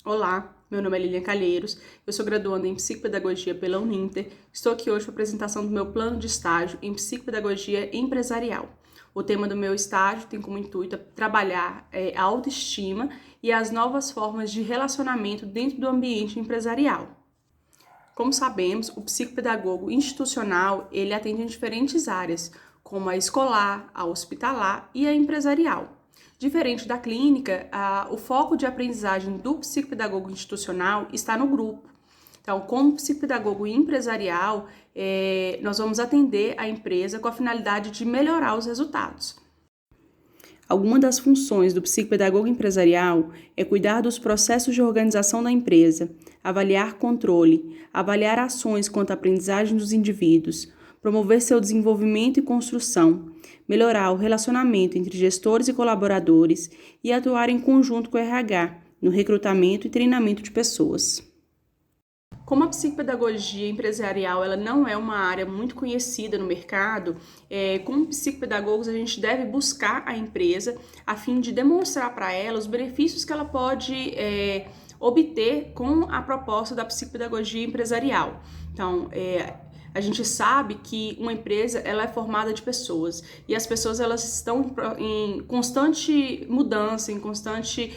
Olá, meu nome é Lilian Calheiros, eu sou graduanda em Psicopedagogia pela Uninter. Estou aqui hoje para a apresentação do meu plano de estágio em Psicopedagogia Empresarial. O tema do meu estágio tem como intuito trabalhar a autoestima e as novas formas de relacionamento dentro do ambiente empresarial. Como sabemos, o psicopedagogo institucional, ele atende em diferentes áreas, como a escolar, a hospitalar e a empresarial. Diferente da clínica, o foco de aprendizagem do psicopedagogo institucional está no grupo. Então, como psicopedagogo empresarial, nós vamos atender a empresa com a finalidade de melhorar os resultados. Alguma das funções do psicopedagogo empresarial é cuidar dos processos de organização da empresa, avaliar controle, avaliar ações quanto à aprendizagem dos indivíduos, promover seu desenvolvimento e construção, melhorar o relacionamento entre gestores e colaboradores e atuar em conjunto com o RH no recrutamento e treinamento de pessoas. Como a psicopedagogia empresarial ela não é uma área muito conhecida no mercado, como psicopedagogos a gente deve buscar a empresa a fim de demonstrar para ela os benefícios que ela pode obter com a proposta da psicopedagogia empresarial. Então, a gente sabe que uma empresa ela é formada de pessoas e as pessoas elas estão em constante mudança, em constante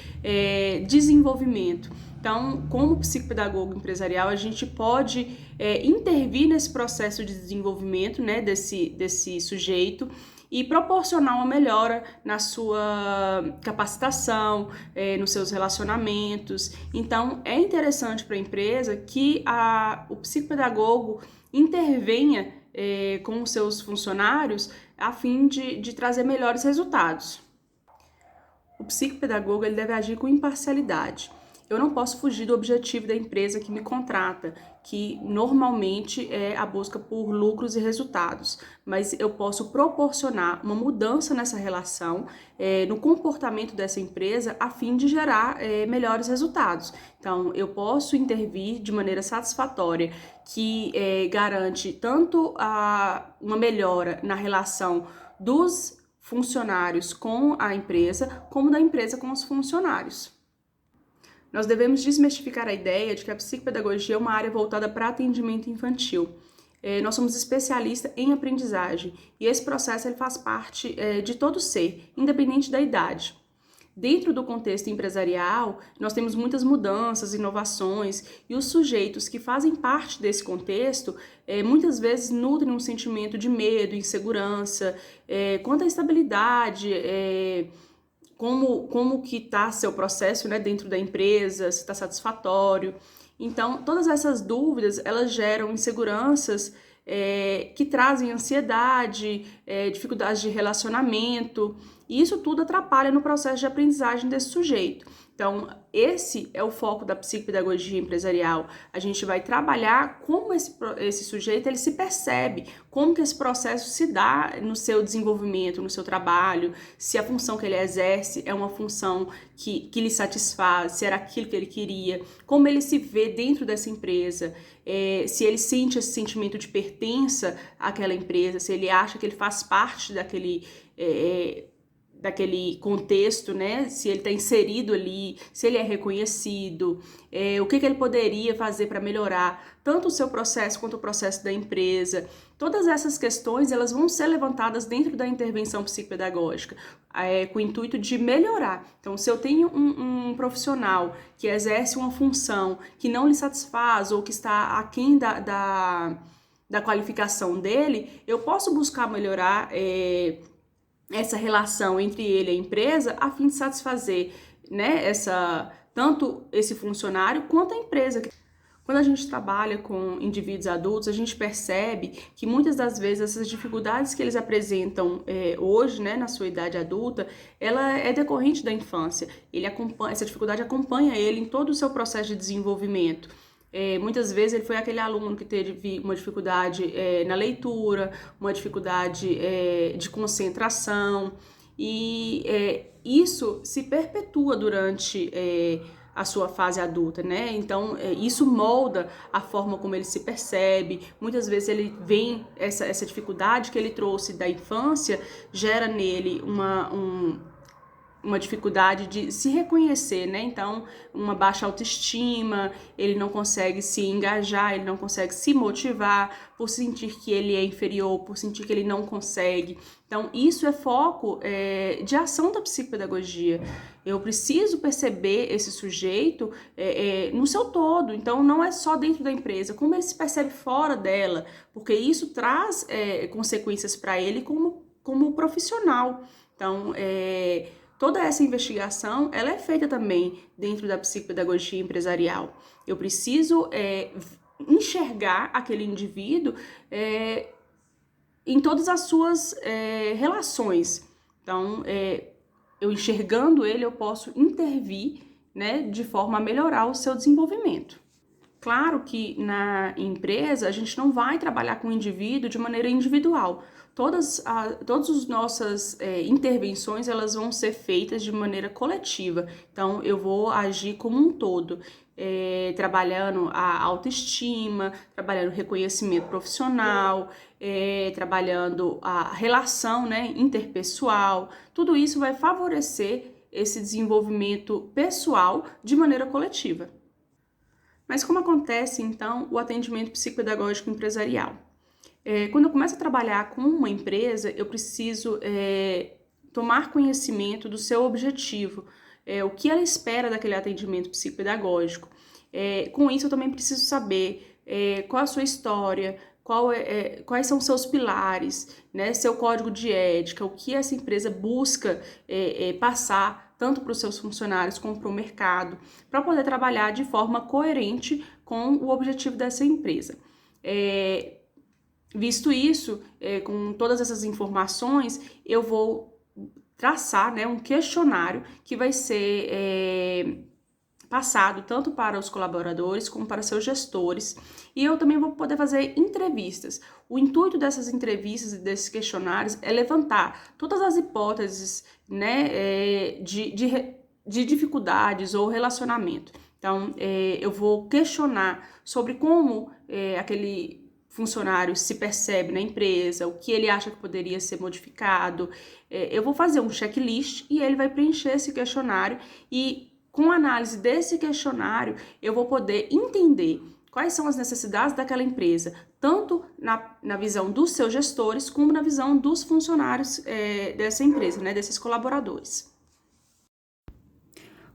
desenvolvimento. Então, como psicopedagogo empresarial, a gente pode intervir nesse processo de desenvolvimento, né, desse sujeito e proporcionar uma melhora na sua capacitação, nos seus relacionamentos. Então, é interessante para a empresa que o psicopedagogo intervenha com os seus funcionários a fim de trazer melhores resultados. O psicopedagogo ele deve agir com imparcialidade. Eu não posso fugir do objetivo da empresa que me contrata, que normalmente é a busca por lucros e resultados, mas eu posso proporcionar uma mudança nessa relação, no comportamento dessa empresa, a fim de gerar melhores resultados. Então, eu posso intervir de maneira satisfatória, que garante tanto uma melhora na relação dos funcionários com a empresa, como da empresa com os funcionários. Nós devemos desmistificar a ideia de que a psicopedagogia é uma área voltada para atendimento infantil. Nós somos especialistas em aprendizagem e esse processo ele faz parte de todo ser, independente da idade. Dentro do contexto empresarial, nós temos muitas mudanças, inovações e os sujeitos que fazem parte desse contexto muitas vezes nutrem um sentimento de medo, insegurança, quanto à estabilidade, como que está seu processo, né, dentro da empresa, se está satisfatório. Então, todas essas dúvidas, elas geram inseguranças que trazem ansiedade, dificuldades de relacionamento, e isso tudo atrapalha no processo de aprendizagem desse sujeito. Então, esse é o foco da psicopedagogia empresarial. A gente vai trabalhar como esse sujeito ele se percebe, como que esse processo se dá no seu desenvolvimento, no seu trabalho, se a função que ele exerce é uma função que lhe satisfaz, se era aquilo que ele queria, como ele se vê dentro dessa empresa, se ele sente esse sentimento de pertença àquela empresa, se ele acha que ele faz parte daquele contexto, né? Se ele está inserido ali, se ele é reconhecido, o que ele poderia fazer para melhorar tanto o seu processo quanto o processo da empresa. Todas essas questões elas vão ser levantadas dentro da intervenção psicopedagógica, com o intuito de melhorar. Então, se eu tenho um profissional que exerce uma função que não lhe satisfaz ou que está aquém da qualificação dele, eu posso buscar melhorar essa relação entre ele e a empresa a fim de satisfazer, né, tanto esse funcionário quanto a empresa. Quando a gente trabalha com indivíduos adultos, a gente percebe que muitas das vezes essas dificuldades que eles apresentam hoje, né, na sua idade adulta, ela é decorrente da infância. Essa dificuldade acompanha ele em todo o seu processo de desenvolvimento. Muitas vezes ele foi aquele aluno que teve uma dificuldade na leitura, uma dificuldade de concentração, e isso se perpetua durante a sua fase adulta, né? Então, isso molda a forma como ele se percebe. Muitas vezes ele vem, essa dificuldade que ele trouxe da infância, gera nele uma dificuldade de se reconhecer, né? Então, uma baixa autoestima, ele não consegue se engajar, ele não consegue se motivar por sentir que ele é inferior, por sentir que ele não consegue. Então, isso é foco de ação da psicopedagogia. Eu preciso perceber esse sujeito no seu todo. Então, não é só dentro da empresa, como ele se percebe fora dela, porque isso traz consequências para ele como profissional. Então, toda essa investigação, ela é feita também dentro da psicopedagogia empresarial. Eu preciso enxergar aquele indivíduo em todas as suas relações. Então, eu enxergando ele, eu posso intervir, né, de forma a melhorar o seu desenvolvimento. Claro que na empresa a gente não vai trabalhar com o indivíduo de maneira individual. Todas as nossas intervenções, elas vão ser feitas de maneira coletiva. Então, eu vou agir como um todo, trabalhando a autoestima, trabalhando o reconhecimento profissional, trabalhando a relação, né, interpessoal. Tudo isso vai favorecer esse desenvolvimento pessoal de maneira coletiva. Mas como acontece, então, o atendimento psicopedagógico empresarial? Quando eu começo a trabalhar com uma empresa, eu preciso tomar conhecimento do seu objetivo, o que ela espera daquele atendimento psicopedagógico. Com isso, eu também preciso saber qual a sua história, quais são os seus pilares, né, seu código de ética, o que essa empresa busca passar tanto para os seus funcionários como para o mercado, para poder trabalhar de forma coerente com o objetivo dessa empresa. Visto isso, com todas essas informações, eu vou traçar, né, um questionário que vai ser passado tanto para os colaboradores como para seus gestores, e eu também vou poder fazer entrevistas. O intuito dessas entrevistas e desses questionários é levantar todas as hipóteses, né, de dificuldades ou relacionamento. Então, eu vou questionar sobre como aquele funcionário se percebe na empresa, o que ele acha que poderia ser modificado. Eu vou fazer um checklist e ele vai preencher esse questionário e, com a análise desse questionário, eu vou poder entender quais são as necessidades daquela empresa, tanto na visão dos seus gestores, como na visão dos funcionários dessa empresa, né, desses colaboradores.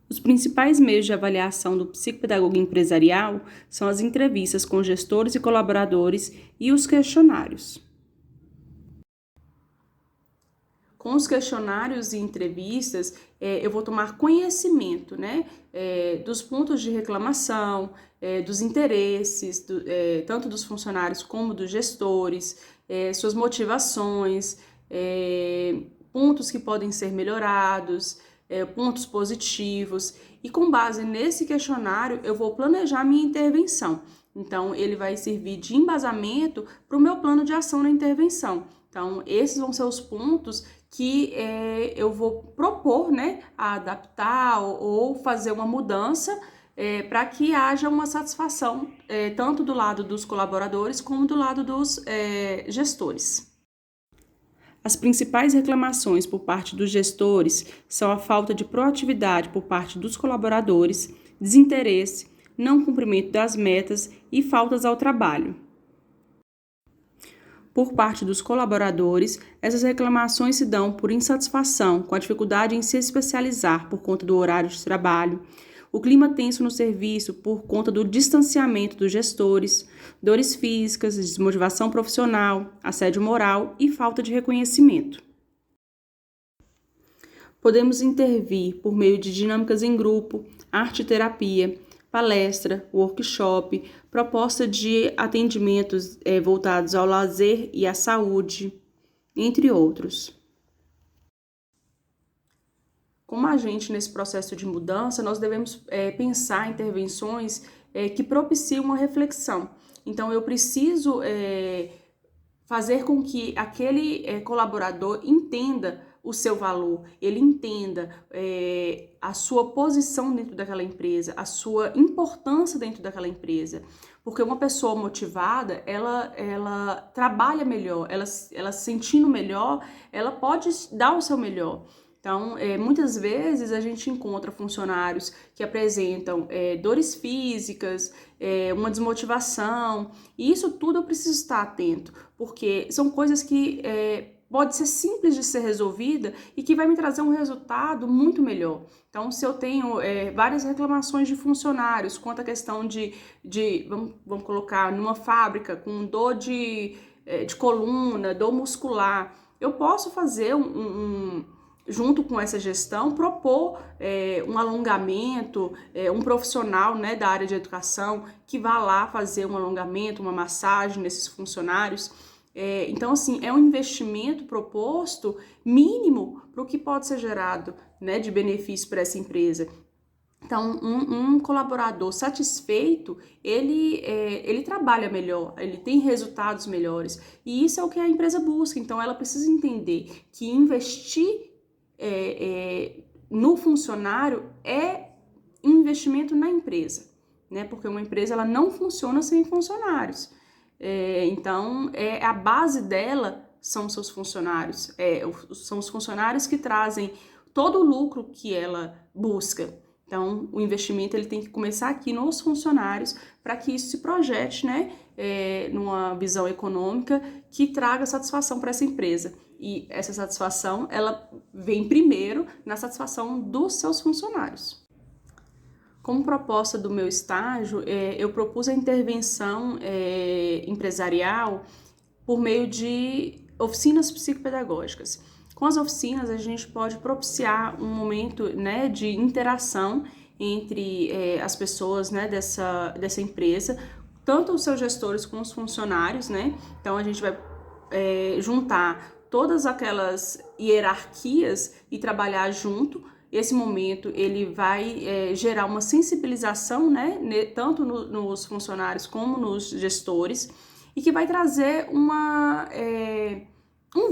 Os principais meios de avaliação do psicopedagogo empresarial são as entrevistas com gestores e colaboradores e os questionários. Com os questionários e entrevistas, eu vou tomar conhecimento, né, dos pontos de reclamação, dos interesses, tanto dos funcionários como dos gestores, suas motivações, pontos que podem ser melhorados, pontos positivos, e com base nesse questionário eu vou planejar minha intervenção. Então, ele vai servir de embasamento para o meu plano de ação na intervenção. Então, esses vão ser os pontos que eu vou propor, né, a adaptar ou fazer uma mudança para que haja uma satisfação tanto do lado dos colaboradores como do lado dos gestores. As principais reclamações por parte dos gestores são a falta de proatividade por parte dos colaboradores, desinteresse, não cumprimento das metas e faltas ao trabalho. Por parte dos colaboradores, essas reclamações se dão por insatisfação, com a dificuldade em se especializar por conta do horário de trabalho, o clima tenso no serviço por conta do distanciamento dos gestores, dores físicas, desmotivação profissional, assédio moral e falta de reconhecimento. Podemos intervir por meio de dinâmicas em grupo, arte-terapia, palestra, workshop, proposta de atendimentos voltados ao lazer e à saúde, entre outros. Como agente nesse processo de mudança, nós devemos pensar em intervenções que propiciam uma reflexão. Então, eu preciso fazer com que aquele colaborador entenda o seu valor, ele entenda a sua posição dentro daquela empresa, a sua importância dentro daquela empresa. Porque uma pessoa motivada, ela trabalha melhor, ela se sentindo melhor, ela pode dar o seu melhor. Então, muitas vezes a gente encontra funcionários que apresentam dores físicas, uma desmotivação, e isso tudo eu preciso estar atento, porque são coisas que pode ser simples de ser resolvida e que vai me trazer um resultado muito melhor. Então, se eu tenho várias reclamações de funcionários quanto à questão vamos colocar, numa fábrica com dor de coluna, dor muscular, eu posso fazer junto com essa gestão, propor um alongamento, um profissional, né, da área de educação que vá lá fazer um alongamento, uma massagem nesses funcionários. Então, assim, é um investimento proposto mínimo para o que pode ser gerado, né, de benefício para essa empresa. Então, um colaborador satisfeito, ele trabalha melhor, ele tem resultados melhores. E isso é o que a empresa busca. Então, ela precisa entender que investir no funcionário é um investimento na empresa, né? Porque uma empresa ela não funciona sem funcionários. Então, a base dela são seus funcionários, são os funcionários que trazem todo o lucro que ela busca. Então, o investimento ele tem que começar aqui nos funcionários para que isso se projete, né, numa visão econômica que traga satisfação para essa empresa. E essa satisfação, ela vem primeiro na satisfação dos seus funcionários. Como proposta do meu estágio, eu propus a intervenção empresarial por meio de oficinas psicopedagógicas. Com as oficinas, a gente pode propiciar um momento, né, de interação entre as pessoas, né, dessa empresa, tanto os seus gestores como os funcionários, né? Então, a gente vai juntar todas aquelas hierarquias e trabalhar junto. Esse momento ele vai gerar uma sensibilização, né, tanto nos funcionários como nos gestores, e que vai trazer um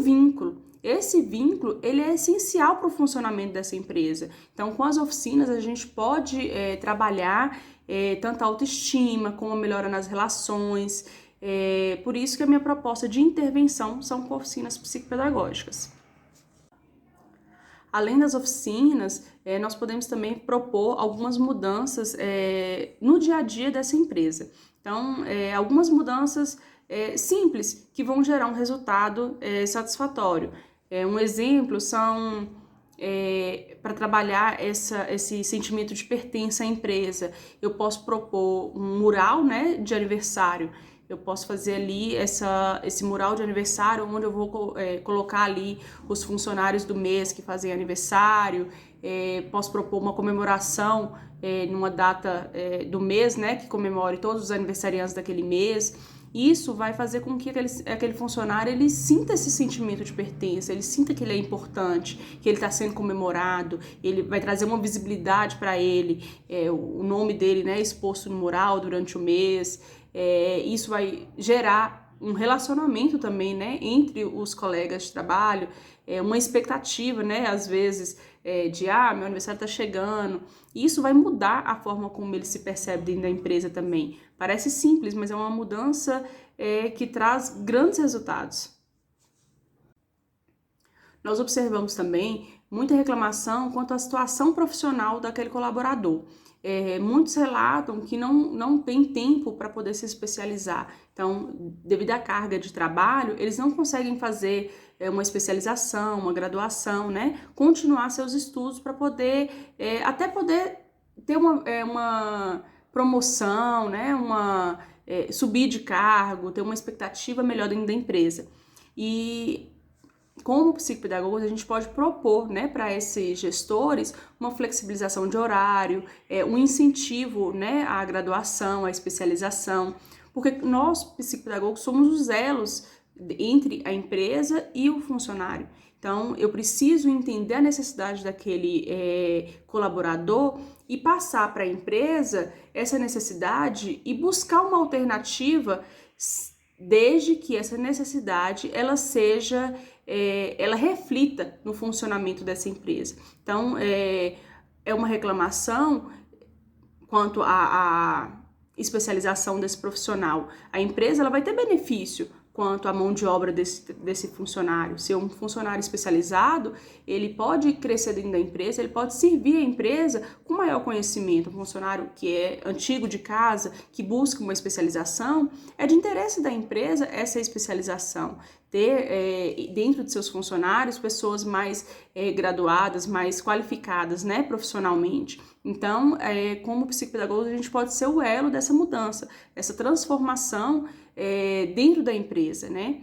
vínculo. Esse vínculo ele é essencial para o funcionamento dessa empresa. Então, com as oficinas a gente pode trabalhar tanto a autoestima como a melhora nas relações. Por isso que a minha proposta de intervenção são com oficinas psicopedagógicas. Além das oficinas, nós podemos também propor algumas mudanças no dia a dia dessa empresa. Então, algumas mudanças simples que vão gerar um resultado satisfatório. Um exemplo são, para trabalhar esse sentimento de pertença à empresa, eu posso propor um mural, né, de aniversário. Eu posso fazer ali esse mural de aniversário, onde eu vou colocar ali os funcionários do mês que fazem aniversário. Posso propor uma comemoração numa data do mês, né, que comemore todos os aniversariantes daquele mês. Isso vai fazer com que aquele funcionário ele sinta esse sentimento de pertença, ele sinta que ele é importante, que ele está sendo comemorado, ele vai trazer uma visibilidade para ele, o nome dele, né, exposto no mural durante o mês. Isso vai gerar um relacionamento também, né, entre os colegas de trabalho, uma expectativa, né, às vezes, meu aniversário está chegando. Isso vai mudar a forma como ele se percebe dentro da empresa também. Parece simples, mas é uma mudança que traz grandes resultados. Nós observamos também muita reclamação quanto à situação profissional daquele colaborador. Muitos relatam que não tem tempo para poder se especializar. Então, devido à carga de trabalho, eles não conseguem fazer uma especialização, uma graduação, né? Continuar seus estudos para poder, até poder ter uma promoção, né? Subir de cargo, ter uma expectativa melhor dentro da empresa. E como psicopedagogos, a gente pode propor, né, para esses gestores uma flexibilização de horário, um incentivo, né, à graduação, à especialização, porque nós, psicopedagogos, somos os elos entre a empresa e o funcionário. Então, eu preciso entender a necessidade daquele colaborador e passar para a empresa essa necessidade e buscar uma alternativa, desde que essa necessidade ela seja ela reflita no funcionamento dessa empresa. Então, é uma reclamação quanto à especialização desse profissional. A empresa ela vai ter benefício quanto à mão de obra desse funcionário. Se é um funcionário especializado, ele pode crescer dentro da empresa, ele pode servir a empresa com maior conhecimento. Um funcionário que é antigo de casa, que busca uma especialização, é de interesse da empresa essa especialização. Ter dentro de seus funcionários pessoas mais graduadas, mais qualificadas, né, profissionalmente. Então, como psicopedagogo, a gente pode ser o elo dessa mudança, essa transformação dentro da empresa, né?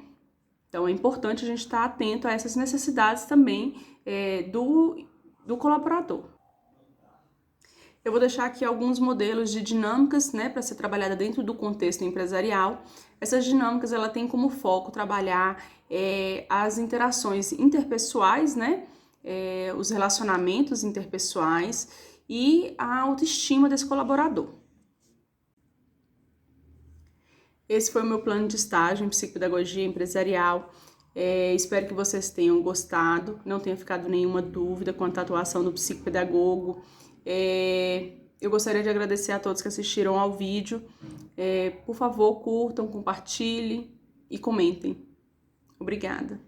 Então, é importante a gente estar atento a essas necessidades também do colaborador. Eu vou deixar aqui alguns modelos de dinâmicas, né, para ser trabalhada dentro do contexto empresarial. Essas dinâmicas, ela tem como foco trabalhar as interações interpessoais, né, os relacionamentos interpessoais e a autoestima desse colaborador. Esse foi o meu plano de estágio em psicopedagogia empresarial. Espero que vocês tenham gostado, não tenha ficado nenhuma dúvida quanto à atuação do psicopedagogo. Eu gostaria de agradecer a todos que assistiram ao vídeo. Por favor, curtam, compartilhem e comentem. Obrigada.